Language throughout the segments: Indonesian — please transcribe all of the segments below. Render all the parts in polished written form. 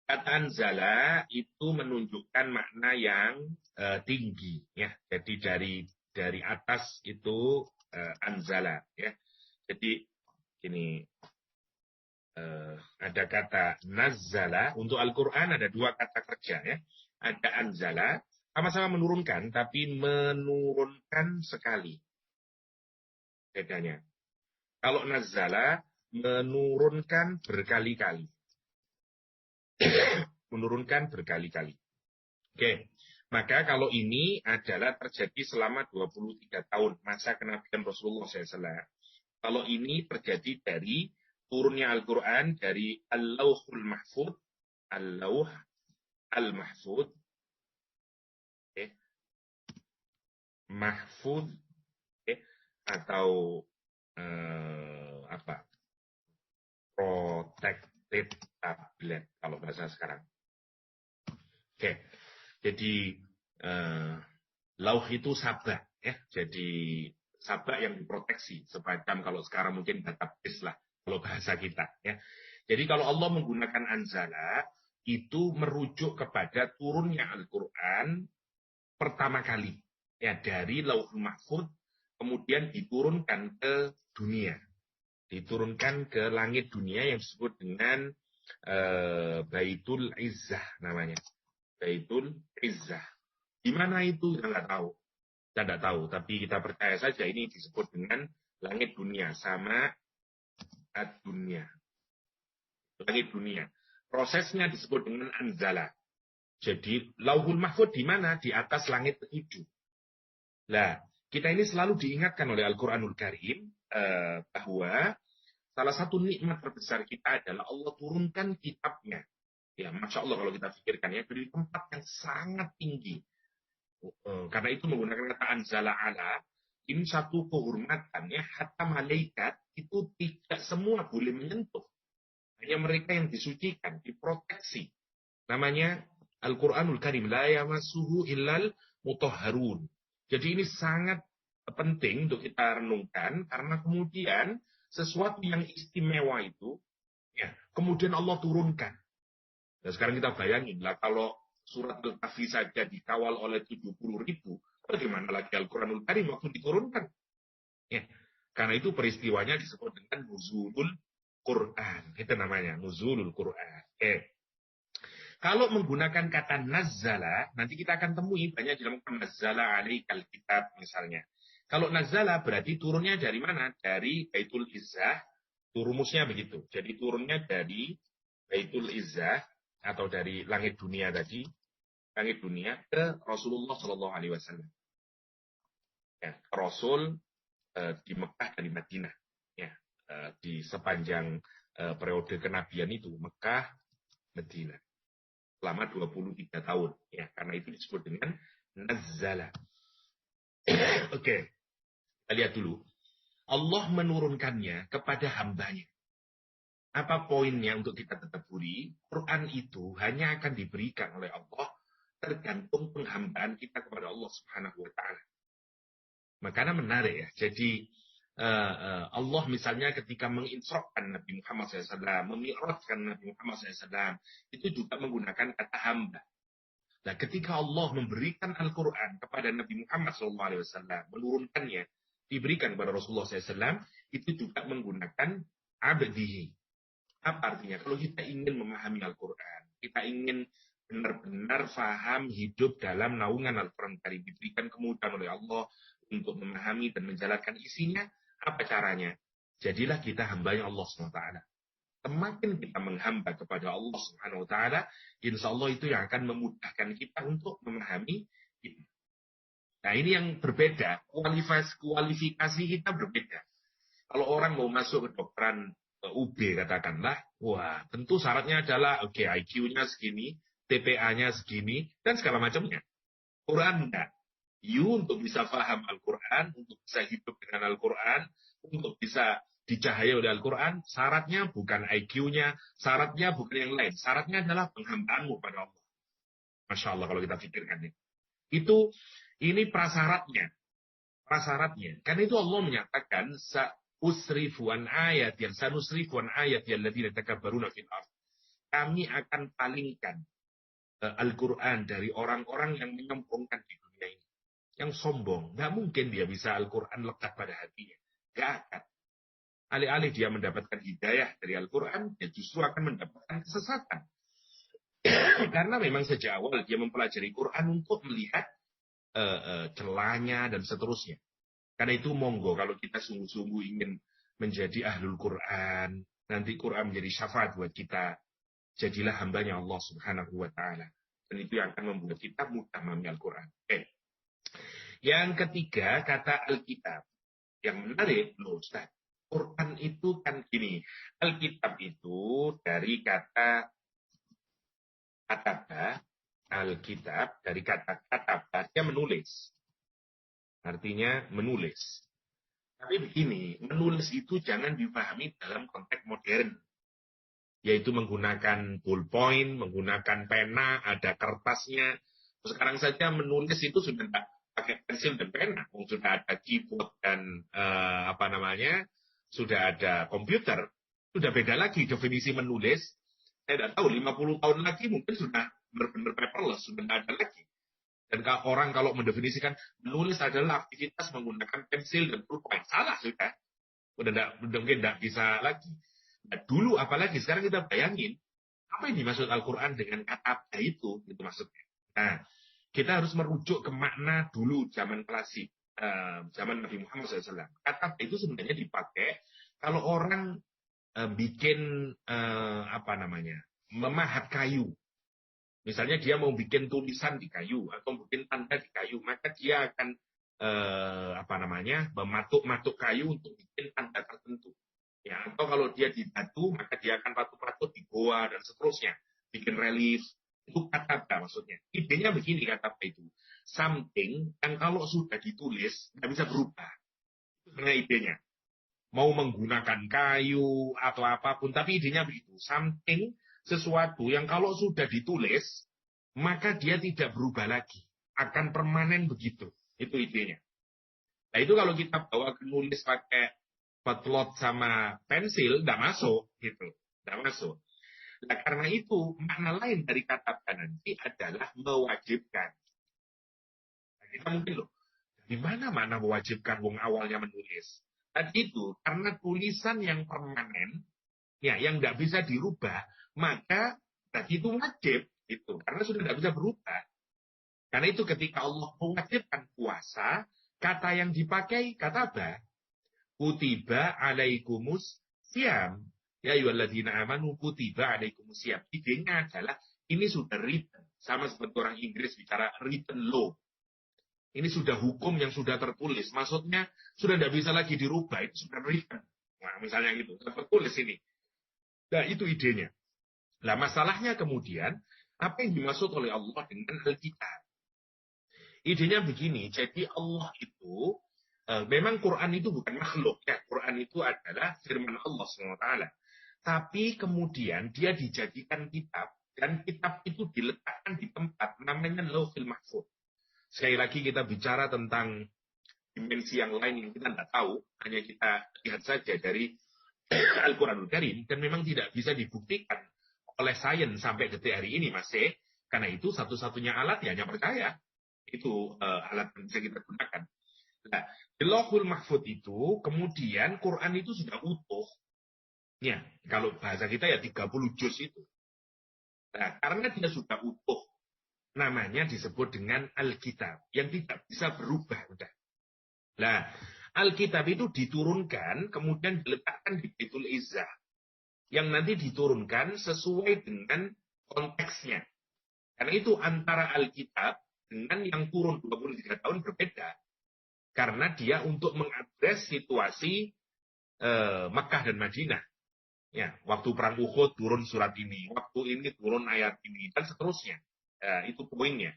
Kata anzala itu menunjukkan makna yang tinggi, ya. Jadi dari atas itu anzala, ya. Jadi ini ada kata nazzala untuk Al-Quran, ada dua kata kerja, ya. Ada anzala, sama-sama menurunkan, tapi menurunkan sekali bedanya. Kalau nazzala menurunkan berkali-kali. Menurunkan berkali-kali. Oke. Maka kalau ini adalah terjadi selama 23 tahun masa kenabian Rasulullah SAW. Kalau ini terjadi dari turunnya Al-Quran dari Al-Lauhul Mahfud, Al-Lauh Al-Mahfud, Mahfud, atau apa? Protected tablet kalau bahasa sekarang. Oke. Jadi lauh itu sabak, ya. Jadi sabak yang diproteksi, semacam kalau sekarang mungkin database lah kalau bahasa kita, ya. Jadi kalau Allah menggunakan anzala itu merujuk kepada turunnya Al-Qur'an pertama kali, ya, dari Lauhul Mahfud kemudian diturunkan ke dunia. Diturunkan ke langit dunia yang disebut dengan Baitul Izzah namanya. Baitul Izzah. Di mana itu kita nggak tahu. Kita nggak tahu, tapi kita percaya saja ini disebut dengan langit dunia, sama ad-dunia. Langit dunia. Prosesnya disebut dengan anzala. Jadi Lauhul Mahfud di mana? Di atas langit ketujuh. Nah, kita ini selalu diingatkan oleh Al-Quranul Karim bahwa salah satu nikmat terbesar kita adalah Allah turunkan kitabnya. Ya, Masya Allah kalau kita pikirkan, ya, dari tempat yang sangat tinggi. Karena itu menggunakan kata anzala ala, ini satu kehormatan, ya. Hatta malaikat itu tidak semua boleh menyentuh. Hanya mereka yang disucikan, diproteksi. Namanya Al-Quranul Karim, la yamassuhu illal mutahharun. Jadi ini sangat penting untuk kita renungkan, karena kemudian sesuatu yang istimewa itu, ya, kemudian Allah turunkan. Nah, sekarang kita bayangin lah, kalau surat Al-Kahfi saja dikawal oleh 70.000, bagaimana lagi Al-Quranul Karim waktu diturunkan? Ya, karena itu peristiwanya disebut dengan nuzulul Quran. Itu namanya, nuzulul Quran. Kalau menggunakan kata nazzala, nanti kita akan temui banyak dalam nazzala alaikal kitab misalnya. Kalau nazzala berarti turunnya dari mana? Dari Baitul Izzah. Rumusnya begitu. Jadi turunnya dari Baitul Izzah atau dari langit dunia tadi, langit dunia ke Rasulullah Shallallahu Alaihi Wasallam. Ya, Rasul di Mekah dan di Madinah. Ya, di sepanjang periode kenabian itu Mekah, Madinah. Selama 23 tahun. Ya, karena itu disebut dengan nazzala. Oke, kita lihat dulu. Allah menurunkannya kepada hambanya. Apa poinnya untuk kita tadaburi? Quran itu hanya akan diberikan oleh Allah tergantung penghambaan kita kepada Allah Subhanahu wa taala. Makanya menarik, ya. Jadi Allah misalnya ketika menginstruksikan Nabi Muhammad SAW, memi'rajkan Nabi Muhammad SAW, itu juga menggunakan kata hamba. Nah, ketika Allah memberikan Al-Quran kepada Nabi Muhammad SAW, menurunkannya, diberikan kepada Rasulullah SAW, itu juga menggunakan abdihi. Apa artinya? Kalau kita ingin memahami Al-Quran, kita ingin benar-benar faham hidup dalam naungan Al-Quran Karim, diberikan kemudahan oleh Allah untuk memahami dan menjalankan isinya, apa caranya? Jadilah kita hambanya Allah SWT. Semakin kita menghamba kepada Allah Subhanahu wa taala, insya Allah itu yang akan memudahkan kita untuk memahami ini. Nah, ini yang berbeda, kualifikasi kita berbeda. Kalau orang mau masuk ke kedokteran UB katakanlah, wah, tentu syaratnya adalah IQ-nya segini, TPA-nya segini, dan segala macamnya. Quran enggak. Untuk bisa paham Al-Quran, untuk bisa hidup dengan Al-Quran, untuk bisa dicahayai oleh Al-Quran, syaratnya bukan IQ-nya, syaratnya bukan yang lain. Syaratnya adalah penghambaanmu pada Allah. Masya Allah kalau kita pikirkan ini. Ini prasyaratnya. Prasyaratnya. Karena itu Allah menyatakan, sanusrifu an ayati alladziina yatakabbaruna fil ardh. kami akan palingkan Al-Quran dari orang-orang yang menyombongkan di dunia ini. Yang sombong. Nggak mungkin dia bisa Al-Quran lekat pada hatinya. Nggak akan. Alih-alih dia mendapatkan hidayah dari Al-Quran, dia justru akan mendapatkan kesesatan. Karena memang sejak awal dia mempelajari Quran untuk melihat celahnya dan seterusnya. Karena itu monggo kalau kita sungguh-sungguh ingin menjadi ahlul Quran, nanti Quran menjadi syafaat buat kita, jadilah hambanya Allah Subhanahu wa Ta'ala. Dan itu yang akan membuat kita mudah memahami Al-Quran. Yang ketiga, kata Alkitab. Yang menarik, loh Ustaz, Quran itu kan gini. Alkitab itu dari kata kataba, Alkitab dari kata kataba, dia menulis. Artinya menulis. Tapi begini, menulis itu jangan dipahami dalam konteks modern. Yaitu menggunakan ballpoint, menggunakan pena, ada kertasnya. Sekarang saja menulis itu sudah tidak pakai pensil dan pena. Sudah ada keyboard dan sudah ada komputer. Sudah beda lagi definisi menulis. Saya tidak tahu, 50 tahun lagi mungkin sudah benar-benar paperless, sudah tidak ada lagi. Dan orang kalau mendefinisikan menulis adalah aktivitas menggunakan pensil dan pulpen, salah sudah. Mungkin tidak bisa lagi. Nah, dulu apalagi sekarang kita bayangin apa yang dimaksud Al-Quran dengan kata itu maksudnya. Nah, kita harus merujuk ke makna dulu zaman klasik, zaman Nabi Muhammad SAW. Kata itu sebenarnya dipakai kalau orang bikin memahat kayu. Misalnya dia mau bikin tulisan di kayu atau bikin tanda di kayu, maka dia akan mematuk-matuk kayu untuk bikin tanda tertentu. Ya, atau kalau dia di batu, maka dia akan patuk-patuk di goa dan seterusnya, bikin relief. Itu kata-kata maksudnya. Idenya begini kata-kata itu. Something yang kalau sudah ditulis nggak bisa berubah. Itu sebenarnya idenya. Mau menggunakan kayu atau apapun, tapi idenya begitu. Something, sesuatu yang kalau sudah ditulis, maka dia tidak berubah lagi. Akan permanen begitu. Itu idenya. Nah itu kalau kita bawa ke nulis pakai petlot sama pensil, tidak masuk. Gitu. Tidak masuk. Nah karena itu, makna lain dari kata nanti adalah mewajibkan. Nah, kita mungkin loh, di mana makna mewajibkan wong awalnya menulis? Dan itu karena tulisan yang permanen, ya yang nggak bisa dirubah, maka tadi itu wajib, itu karena sudah nggak bisa berubah. Karena itu ketika Allah mewajibkan puasa, kata yang dipakai kata apa? Kutiba alaikumus siam. Ya ayyuhalladzina amanu kutiba alaikumus siam. Idenya adalah ini sudah written, sama seperti orang Inggris bicara written law. Ini sudah hukum yang sudah tertulis. Maksudnya sudah tidak bisa lagi dirubah. Itu sudah written. Nah, misalnya gitu. Sudah tertulis ini. Nah, itu idenya. Nah, masalahnya kemudian, apa yang dimaksud oleh Allah dengan Alkitab? Idenya begini. Jadi Allah itu, memang Quran itu bukan makhluk. Ya, Quran itu adalah firman Allah SWT. Tapi kemudian dia dijadikan kitab. Dan kitab itu diletakkan di tempat namanya Lauhul Mahfuz. Sekali lagi kita bicara tentang dimensi yang lain yang kita tidak tahu, hanya kita lihat saja dari Al-Quranul Karim, dan memang tidak bisa dibuktikan oleh sains sampai detik hari ini masih, karena itu satu-satunya alat ya hanya percaya. Itu alat yang bisa kita gunakan. Nah, di Lauhul Mahfuz itu, kemudian Quran itu sudah utuh. Ya, kalau bahasa kita ya 30 juz itu. Nah, karena dia sudah utuh, namanya disebut dengan Alkitab yang tidak bisa berubah. Udah. Nah, Alkitab itu diturunkan kemudian diletakkan di Baitul Izzah yang nanti diturunkan sesuai dengan konteksnya. Karena itu antara Alkitab dengan yang turun 23 tahun berbeda. Karena dia untuk mengadres situasi Makkah dan Madinah. Ya, waktu perang Uhud turun surat ini, waktu ini turun ayat ini dan seterusnya. Itu poinnya.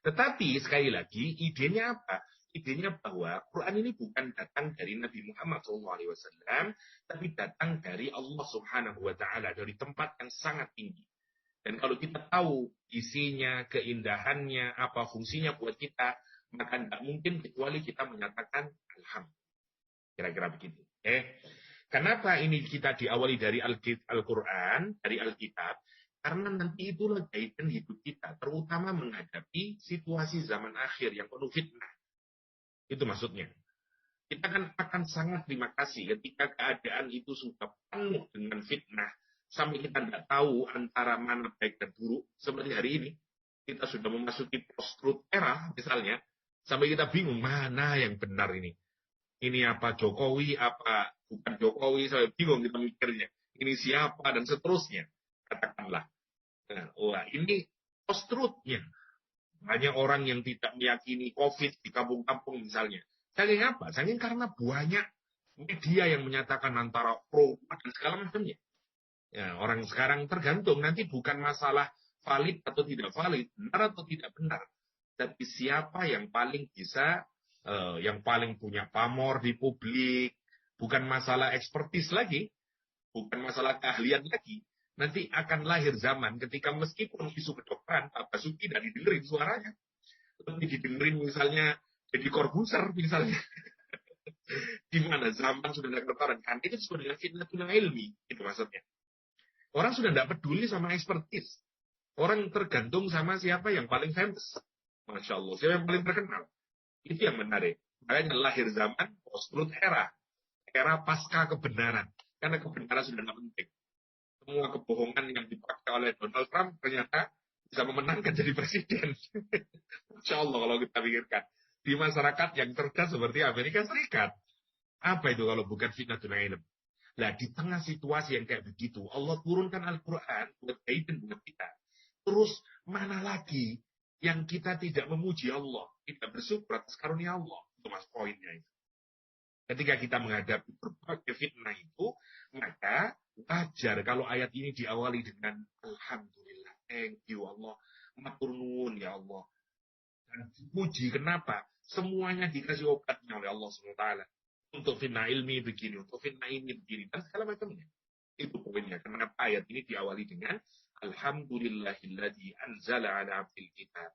Tetapi sekali lagi idenya apa? Idenya bahwa Quran ini bukan datang dari Nabi Muhammad SAW, tapi datang dari Allah Subhanahu Wa Taala, dari tempat yang sangat tinggi. Dan kalau kita tahu isinya, keindahannya, apa fungsinya buat kita, maka tidak mungkin kecuali kita menyatakan Alhamdulillah. Kira-kira begitu. Kenapa ini kita diawali dari Al-Quran, dari Alkitab? Karena nanti itulah guidance hidup kita, terutama menghadapi situasi zaman akhir yang penuh fitnah. Itu maksudnya. Kita kan akan sangat terima kasih ketika keadaan itu sudah penuh dengan fitnah, sampai kita tidak tahu antara mana baik dan buruk. Seperti hari ini, kita sudah memasuki post-truth era, misalnya, sampai kita bingung mana yang benar ini. Ini apa Jokowi, apa bukan Jokowi, sampai bingung kita mikirnya. Ini siapa, dan seterusnya. Katakanlah. Nah, wah, ini post-truth-nya. Banyak orang yang tidak meyakini COVID di kampung-kampung misalnya. Saking apa? Saking karena banyak media yang menyatakan antara pro dan segala macamnya. Ya, orang sekarang tergantung, nanti bukan masalah valid atau tidak valid, benar atau tidak benar. Tapi siapa yang paling bisa, yang paling punya pamor di publik, bukan masalah ekspertis lagi, bukan masalah keahlian lagi. Nanti akan lahir zaman ketika meskipun isu kedokteran, Pak Basuki tidak didengerin suaranya. Lebih didengerin misalnya jadi Corbuzier misalnya. Di mana zaman sudah tidak kedokteran. Kan itu sudah dengan fitnah ilmi. Itu maksudnya. Orang sudah tidak peduli sama ekspertis. Orang tergantung sama siapa yang paling famous. Masya Allah. Siapa yang paling terkenal. Itu yang menarik. Makanya lahir zaman post-truth era. Era pasca kebenaran. Karena kebenaran sudah tidak penting. Semua kebohongan yang dipakai oleh Donald Trump ternyata bisa memenangkan jadi presiden. Insya Allah kalau kita pikirkan. Di masyarakat yang cerdas seperti Amerika Serikat. Apa itu kalau bukan fitnah ilm? Nah, di tengah situasi yang kayak begitu, Allah turunkan Al-Quran buat guidance buat kita. Terus, mana lagi yang kita tidak memuji Allah, tidak bersyukur atas karunia Allah. Itu mas poinnya itu. Ketika kita menghadapi berbagai fitnah itu, maka wajar kalau ayat ini diawali dengan Alhamdulillah, thank you Allah, matur nuwun ya Allah. Dan dipuji, kenapa? Semuanya dikasih obatnya oleh Allah SWT. Untuk fitnah ilmi begini, untuk fitnah ini begini, dan segala macamnya. Itu poinnya. Kenapa ayat ini diawali dengan Alhamdulillahilladzi anzala ala abdil kitab.